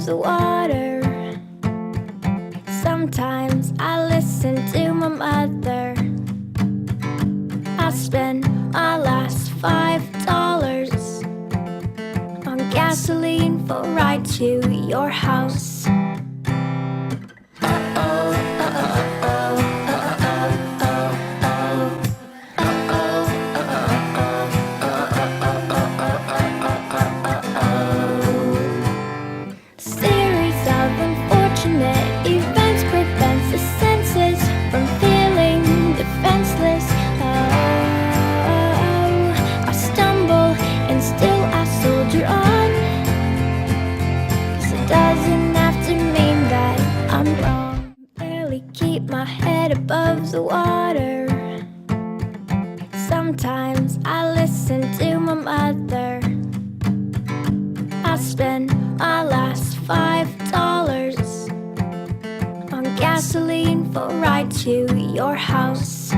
the water. Sometimes I listen to my mother. I spend my last $5 on gasoline for a ride to your house. Series of unfortunate events prevents the senses from feeling defenseless. I stumble and still I soldier on, 'cause it doesn't have to mean that I'm wrong. Barely keep my head above the water. Sometimes I listen to my mother. I spend my last $5 on gasoline for a ride to your house.